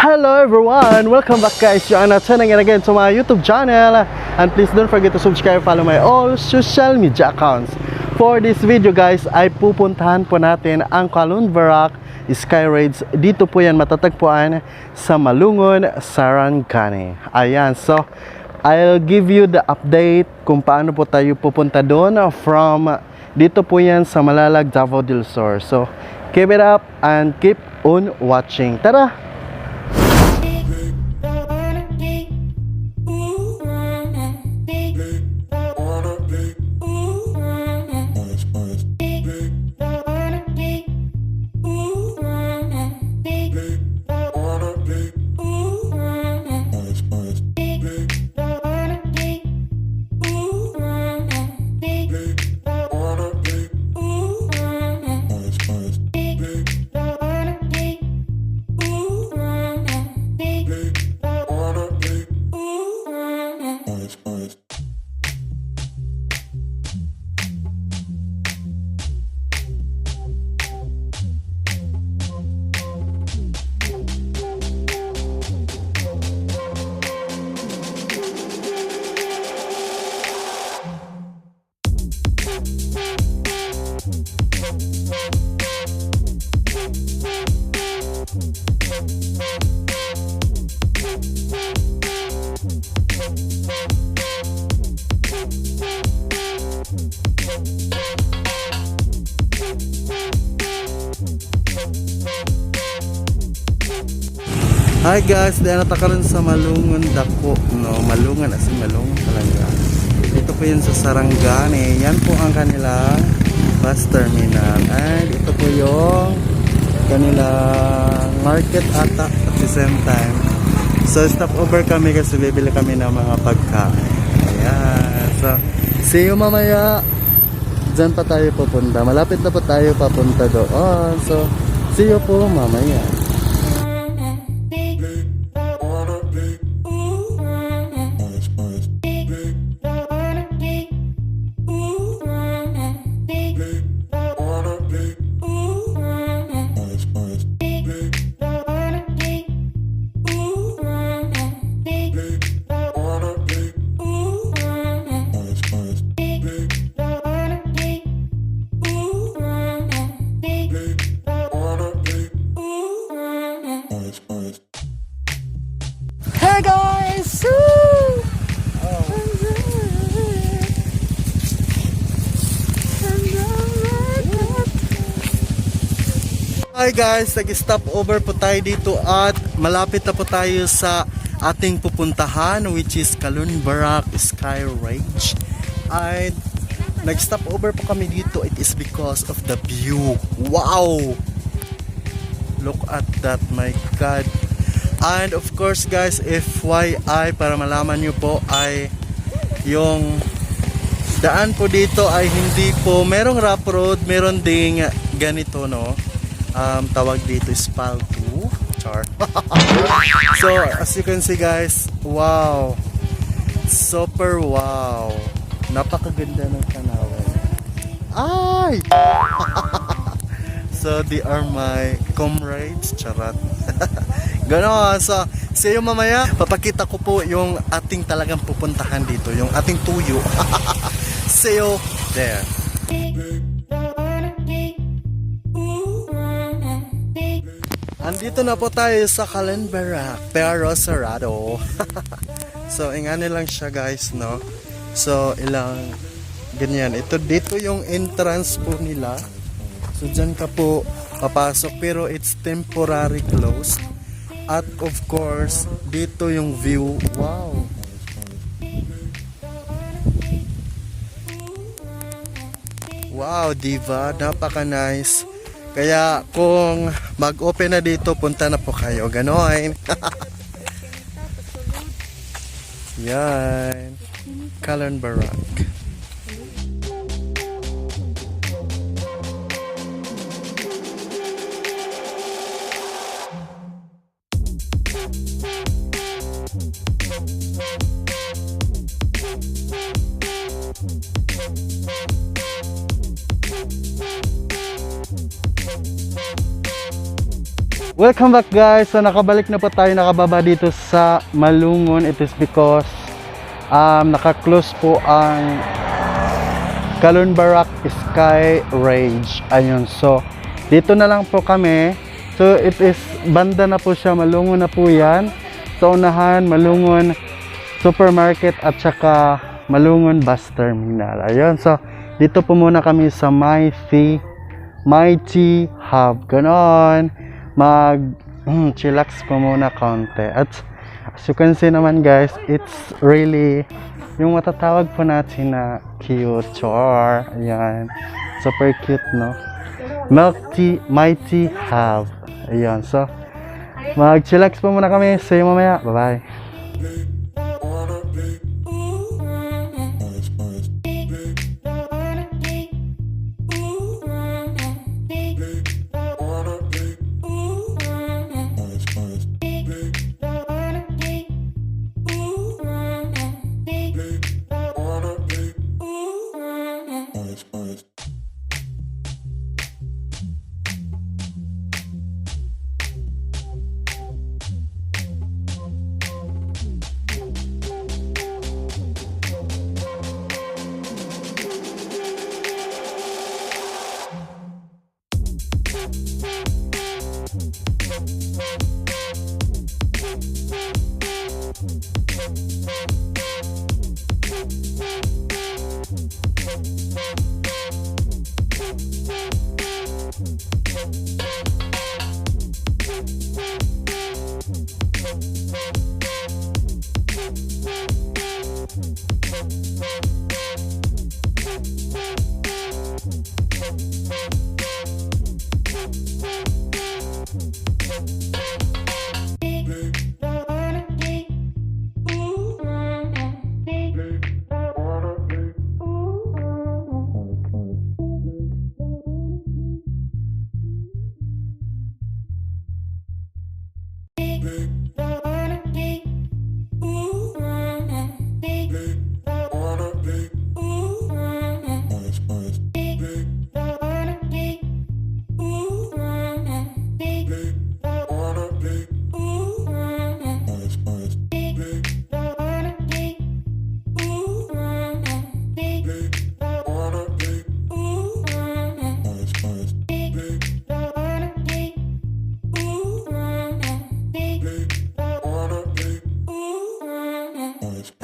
Hello everyone! Welcome back guys to Anna Chen again to my YouTube channel. And please don't forget to subscribe, follow my all social media accounts. For this video guys, ay pupuntahan po natin ang Calunbarak Sky Rage. Dito po yan matatagpuan sa Malungon, Sarangani. Ayan, so I'll give you the update kung paano po tayo pupunta doon from dito po yan sa Malalag, Davao del Sur. So keep it up and keep on watching. Tara! Hi guys, dahil natakaroon sa Malungon dako, no? Malungon as in Malungon talaga. Ito po yun sa Sarangani. Yan po ang kanilang bus terminal. And ito po yung kanilang market ata at the same time. So stop over kami kasi bibili kami ng mga pagkain. Ayan. So see you mamaya. Diyan pa tayo pupunta. Malapit na po tayo papunta doon. So see you po mamaya. Hey guys! Hi guys, nag-stop over po tayo dito at malapit na po tayo sa ating pupuntahan which is Calunbarak Sky Rage. And nag-stop over po kami dito, it is because of the view. Wow! Look at that, my God! And of course guys, FYI para malaman nyo po ay yung daan po dito ay hindi po merong rough road, meron ding ganito, no? Tawag dito spalto. Char. So as you can see guys, wow, super wow, napakaganda ng tanawin. Ay! So they are my comrades. Charat. Ganon. So see you mamaya. Papakita ko po yung ating talagang pupuntahan dito, yung ating tuyo. See you there. Andito na po tayo sa Calunbarak pero sarado. So ingani lang siya guys, no? So ilang ganyan. Ito dito yung entrance po nila. So dyan ka po papasok pero it's temporary closed. At of course, dito yung view. Wow! Wow, diva, napaka-nice. Kaya kung mag-open na dito, punta na po kayo. Ganon. Yan. Calunbarak. Welcome back guys. So nakabalik na po tayo, nakababa dito sa Malungon. It is because naka-close po ang Calunbarak Sky Range. Ayun, so dito na lang po kami. So it is banda na po siya, Malungon na po yan. Sa unahan, Malungon Supermarket at saka Malungon Bus Terminal. Ayun, so dito po muna kami sa Mighty Hub. Ganon. Chillax po muna konti. At as you can see naman guys, it's really yung matatawag po natin na cute. Char. Ayan. Super cute, no? Mighty Hub. Ayan. So, mag-chillax po muna kami. See you mamaya. Bye-bye.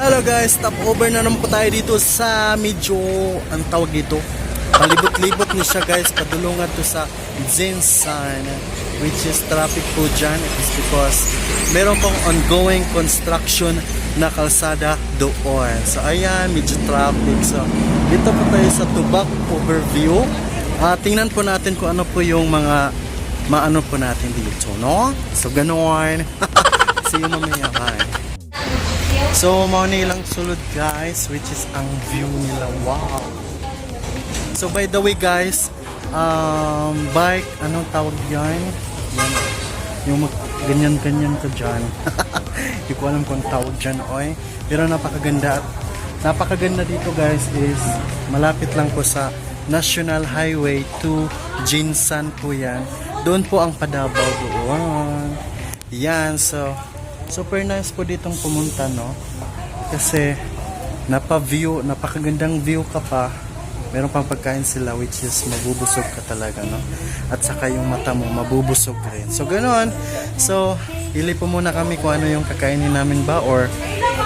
Hello guys, stop over na naman po tayo dito sa medyo, ang tawag dito, palibot-libot niya siya guys, padulungan to sa Jinsan, which is traffic po dyan. It is because meron pong ongoing construction na kalsada doon. So ayan, medyo traffic. So dito po tayo sa Tubac overview. Tingnan po natin kung ano po yung mga maano po natin dito, no? So ganoon. See you mamaya, bye. So, mauna ilang sulod guys, which is ang view nila. Wow! So, by the way guys, bike, anong tawag yan? Yan. Yung ganyan-ganyan ka dyan. Hindi ko alam kung tawag dyan, oy. Pero napakaganda. Napakaganda dito guys is, malapit lang po sa National Highway to Jinsan po yan. Doon po ang Padabaw doon. Yan, so super nice po ditong pumunta, no? Kasi napakagandang view ka pa. Meron pang pagkain sila which is mabubusog ka talaga, no? At saka yung mata mo mabubusog rin. So ganoon. So pili po muna kami kung ano yung kakainin namin ba or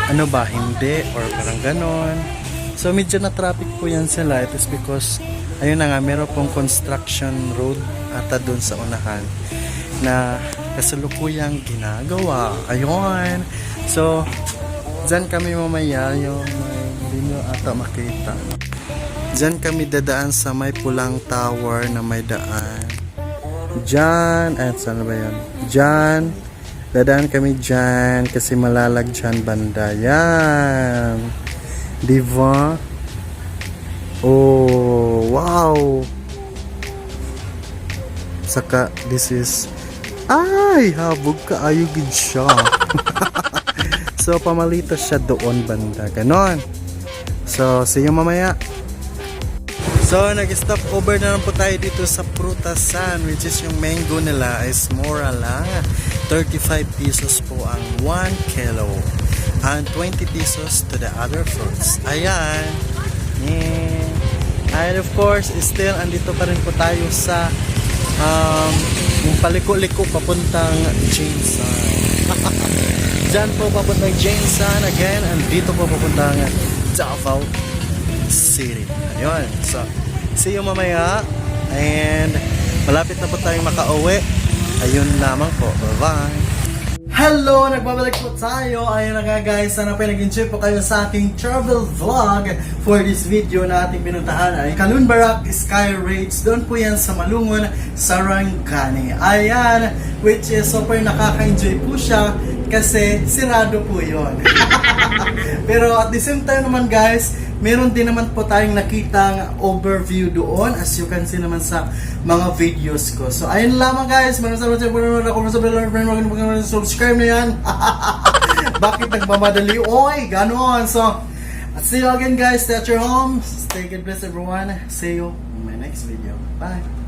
ano ba, hindi or parang ganoon. So medyo na traffic po yan sila. It is because ayun na nga, meron pong construction road ata doon sa unahan na kasalukuyang ginagawa. Ayun. So, dyan kami mamaya yung hindi nyo ata makita. Dyan kami dadaan sa may pulang tower na may daan. Dyan. At saan ba yan? Dyan. Dadaan kami dyan kasi malalag dyan banda. Yan. Diba? Oh, wow. Saka, this is ay, habog ka, ayugid siya. So, pamalito siya doon banda. Ganon. So, see you mamaya. So, So, nag-stop over na lang po tayo dito sa Prutasan, which is yung mango nila is mura lang. 35 pesos po ang 1 kilo. And 20 pesos to the other fruits. Ayan. Yeah. And of course, still, andito pa rin po tayo sa yung paliko-liko papuntang Jinsan. Diyan po papuntang Jinsan again, and dito po papuntang Davao City. Ayun. So, see you mamaya. And malapit na po tayong makauwi. Ayun lamang po. Bye-bye. Hello! Nagbabalik po tayo. Ayun na nga guys. Sana po nag-enjoy po kayo sa ating travel vlog for this video na ating pinuntahan ay Calunbarak Sky Rates. Doon po yan sa Malungon, Sarangani. Ayan. Which is super nakaka-enjoy po siya kasi sirado po yun. Pero at the same time naman guys, meron din naman po tayong nakitang overview doon as you can see naman sa mga videos ko. So ayun lamang guys, maraming salamat sa panonood. Ako sa bell friend, subscribe na yan. Bakit nagmamadali? Oy, ganon. So see you again guys, stay at your home, stay good, bless everyone. See you in my next video. Bye.